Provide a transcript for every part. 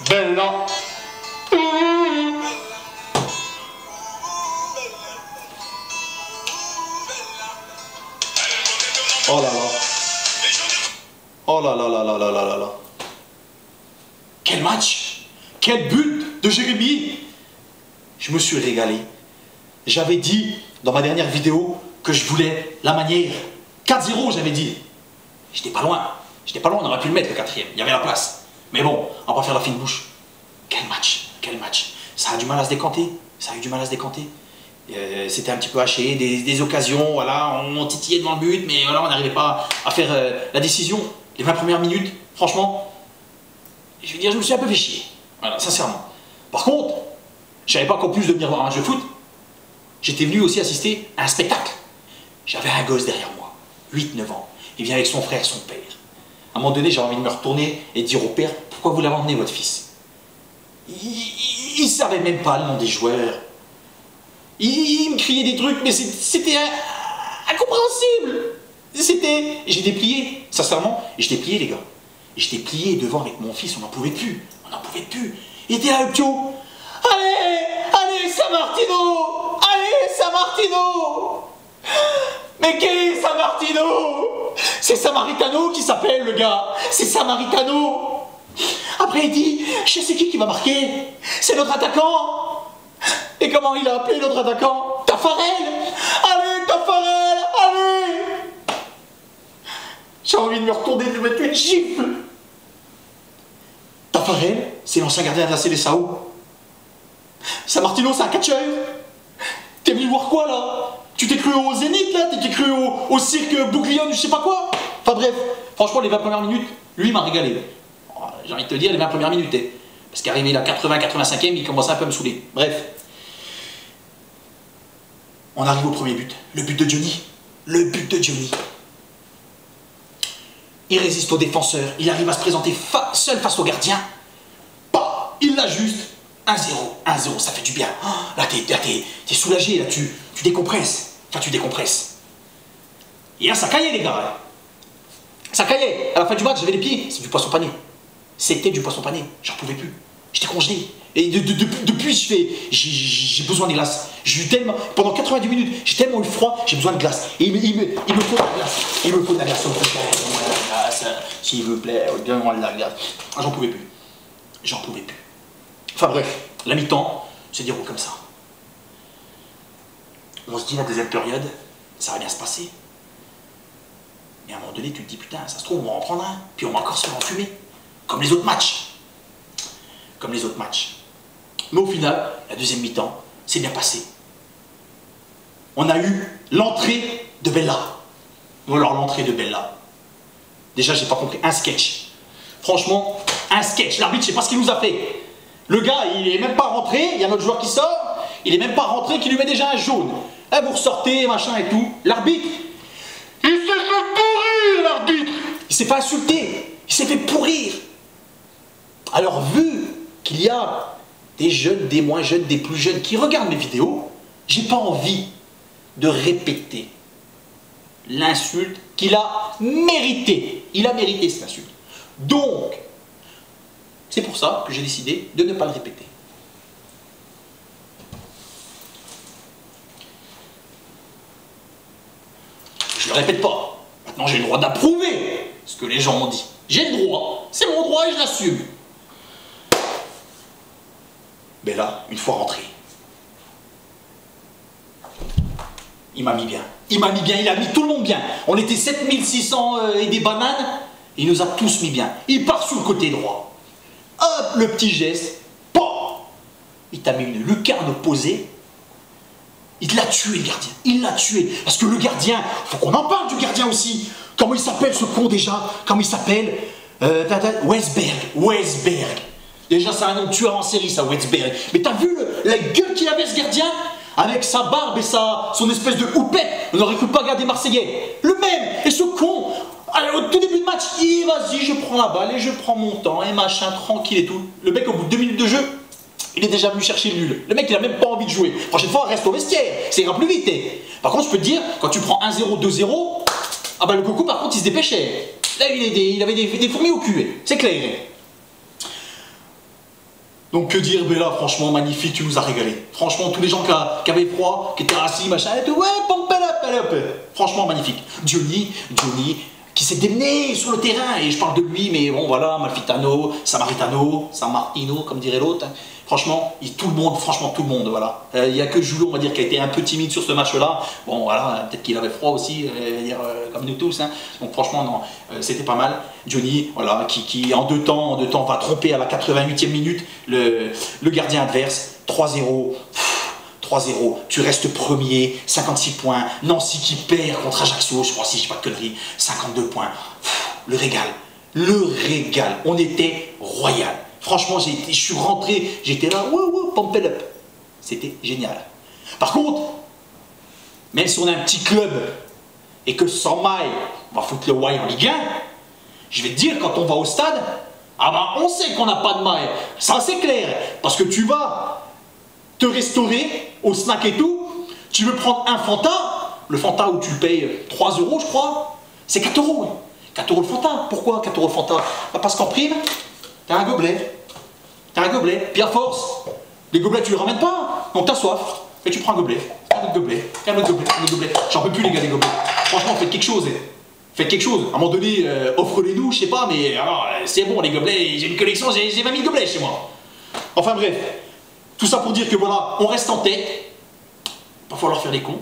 Bella. Oh là là. Oh là là là là là là là là. Quel match! Quel but de Jérémy! Je me suis régalé. J'avais dit dans ma dernière vidéo que je voulais la manière. 4-0, j'avais dit. J'étais pas loin. J'étais pas loin, on aurait pu le mettre le quatrième. Il y avait la place. Mais bon, on va pas faire la fine bouche. Quel match! Quel match! Ça a du mal à se décanter. Ça a eu du mal à se décanter. C'était un petit peu haché, des occasions, voilà, on titillait devant le but, mais voilà, on n'arrivait pas à faire la décision. Les 20 premières minutes, franchement, je veux dire, je me suis un peu fait chier. Voilà, sincèrement. Par contre, je savais pas qu'en plus de venir voir un match de foot, j'étais venu aussi assister à un spectacle. J'avais un gosse derrière moi, 8-9 ans. Il vient avec son frère, son père. À un moment donné, j'ai envie de me retourner et de dire au père, pourquoi vous l'avez emmené, votre fils? Il savait même pas le nom des joueurs. Il me criait des trucs, mais c'était incompréhensible. J'ai déplié, sincèrement, et je déplié, les gars. Et je déplié devant avec mon fils, on n'en pouvait plus. On n'en pouvait plus. Il était là, le pio. Allez, allez, Sammartino. Allez, Sammartino. Mais quel est Sammartino? C'est Samaritano qui s'appelle, le gars. C'est Samaritano. Après, il dit, je sais c'est qui va marquer. C'est notre attaquant. Et comment il a appelé notre attaquant? Taffarel. Allez, Taffarel, allez. J'ai envie de me retourner, de lui mettre une gifle. Taffarel, c'est l'ancien gardien de la Seleção. Sammartino, c'est un catcheur. T'es venu voir quoi, là? Tu t'es cru au Zénith, là? T'es cru au cirque Bouglione, je sais pas quoi? Enfin bref, franchement, les 20 premières minutes, lui, il m'a régalé. J'ai envie de te dire, les 20 premières minutes, parce qu'arrivé la 80-85e, il commençait un peu à me saouler. Bref. On arrive au premier but. Le but de Johnny. Le but de Johnny. Il résiste au défenseur. Il arrive à se présenter seul face au gardien. Bah, il l'ajuste. 1-0. 1-0, ça fait du bien. Oh, là, t'es soulagé. Là, tu décompresses. Enfin, tu décompresses. Et là, ça caillait, les gars. Là. Ça caillait. À la fin du match, j'avais les pieds. C'est du poisson pané. C'était du poisson pané. J'en pouvais plus. J'étais congelé. Et depuis, j'ai besoin de glace. Pendant 90 minutes, j'ai tellement eu froid, j'ai besoin de glace. Et il me faut de la glace. Il me faut de la glace. S'il vous plaît, donne-moi de la glace. J'en pouvais plus. J'en pouvais plus. Enfin bref, la mi-temps se déroule comme ça. On se dit la deuxième période, ça va bien se passer. Mais à un moment donné, tu te dis, putain, ça se trouve, on va en prendre un, puis on va encore se faire enfumer. Comme les autres matchs. Comme les autres matchs. Mais au final, la deuxième mi-temps s'est bien passée. On a eu l'entrée de Bella. Ou alors l'entrée de Bella. Déjà, j'ai pas compris. Un sketch. Franchement, un sketch. L'arbitre, je sais pas ce qu'il nous a fait. Le gars, il est même pas rentré. Il y a notre joueur qui sort. Il est même pas rentré, qui lui met déjà un jaune. Eh, vous ressortez, machin et tout. L'arbitre, il s'est fait pourrir, l'arbitre. Il s'est fait insulter. Il s'est fait pourrir. Alors, vu qu'il y a des jeunes, des moins jeunes, des plus jeunes qui regardent mes vidéos, j'ai pas envie de répéter l'insulte qu'il a méritée. Il a mérité cette insulte. Donc, c'est pour ça que j'ai décidé de ne pas le répéter. Je le répète pas. Maintenant, j'ai le droit d'approuver ce que les gens m'ont dit. J'ai le droit. C'est mon droit et je l'assume. Mais là, une fois rentré, il m'a mis bien. Il m'a mis bien, il a mis tout le monde bien. On était 7600 et des bananes, il nous a tous mis bien. Il part sur le côté droit. Hop, le petit geste. Pam, il t'a mis une lucarne opposée. Il l'a tué, le gardien. Il l'a tué. Parce que le gardien, faut qu'on en parle du gardien aussi. Comment il s'appelle ce con déjà? Comment il s'appelle? Westberg. Déjà, c'est un nom de tueur en série, ça, Westberg. Mais t'as vu la gueule qu'il avait, ce gardien? Avec sa barbe et son espèce de houppette. On n'aurait cru pas regarder Marseillais. Le même. Et ce con, au tout début de match, vas-y, je prends la balle et je prends mon temps et machin, tranquille et tout. Le mec, au bout de 2 minutes de jeu, il est déjà venu chercher le nul. Le mec, il a même pas envie de jouer. La prochaine fois, reste au vestiaire. Ça ira plus vite. Par contre, je peux te dire, quand tu prends 1-0, 2-0, ah bah le coco, par contre, il se dépêchait. Là, il avait des fourmis au cul. C'est clair. Donc que dire, Bella, franchement, magnifique, tu nous as régalé. Franchement, tous les gens qui avaient froid, qui étaient assis, machin, et tout, ouais, pompe up. Franchement, magnifique. Johnny, qui s'est démené sur le terrain, et je parle de lui, mais bon, voilà, Malfitano, Sammartino, comme dirait l'autre. Franchement, tout le monde, voilà. Il n'y a que Joulot, on va dire, qui a été un peu timide sur ce match-là. Bon, voilà, peut-être qu'il avait froid aussi, comme nous tous. Hein. Donc franchement, non, c'était pas mal. Johnny, voilà, qui en deux temps, va tromper à la 88e minute le gardien adverse. 3-0. 3-0, tu restes premier, 56 points. Nancy qui perd contre Ajaccio, je crois, si je dis pas de conneries, 52 points. Le régal. On était royal. Franchement, je suis rentré, j'étais là, pump it up. C'était génial. Par contre, même si on a un petit club et que sans maille, on va foutre le why en Ligue 1, je vais te dire, quand on va au stade, ah ben on sait qu'on n'a pas de maille. Ça c'est clair, parce que tu vas te restaurer au snack et tout, tu veux prendre un Fanta, le Fanta où tu le payes 3 €, je crois, c'est 4 €. 4 € le Fanta. Pourquoi 4 € le Fanta? Parce qu'en prime, t'as un gobelet. Puis à force, les gobelets tu les ramènes pas, donc t'as soif, et tu prends un gobelet, un autre gobelet. J'en peux plus les gars, les gobelets. Franchement, faites quelque chose. Faites quelque chose. À un moment donné, offrez-les-nous, je sais pas, mais alors, c'est bon, les gobelets, j'ai une collection, j'ai 20 000 gobelets chez moi. Enfin bref. Tout ça pour dire que voilà, on reste en tête. Pas falloir faire les cons.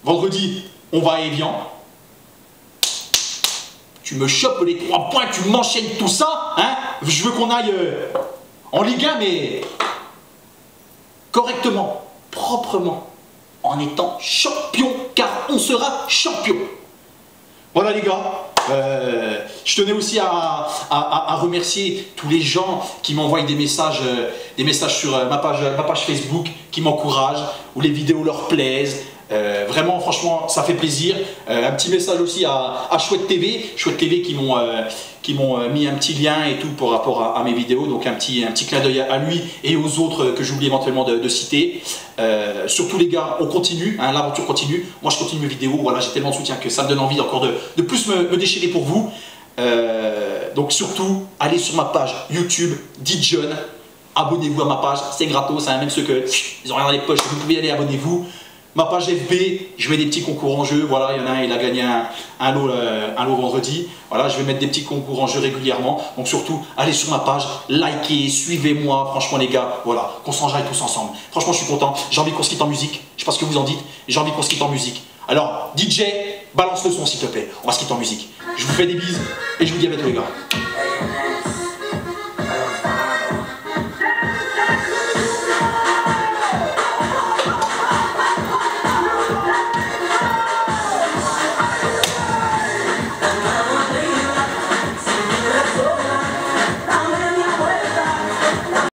Vendredi, on va à Évian. Tu me chopes les 3 points, tu m'enchaînes tout ça. Hein, je veux qu'on aille en Ligue 1, mais correctement, proprement, en étant champion, car on sera champion. Voilà les gars. Je tenais aussi à remercier tous les gens qui m'envoient des messages sur ma page Facebook, qui m'encouragent, où les vidéos leur plaisent. Vraiment, franchement, ça fait plaisir. Un petit message aussi à Chouette TV qui m'ont mis un petit lien et tout par rapport à mes vidéos. Donc un petit clin d'œil à lui et aux autres que j'oublie éventuellement de citer. Surtout les gars, on continue, hein, l'aventure continue. Moi je continue mes vidéos, voilà, j'ai tellement de soutien que ça me donne envie encore de plus me déchirer pour vous. Donc surtout, allez sur ma page YouTube, DJeune. Abonnez-vous à ma page, c'est gratos, hein, même ceux qui ont rien dans les poches, vous pouvez y aller, abonnez-vous. Ma page FB, je mets des petits concours en jeu, voilà, il y en a un, il a gagné un lot vendredi, voilà, je vais mettre des petits concours en jeu régulièrement, donc surtout, allez sur ma page, likez, suivez-moi, franchement les gars, voilà, qu'on s'enjaille tous ensemble. Franchement, je suis content, j'ai envie qu'on se quitte en musique, je sais pas ce que vous en dites, j'ai envie qu'on se quitte en musique. Alors, DJ, balance le son s'il te plaît, on va se quitter en musique. Je vous fais des bises et je vous dis à bientôt les gars.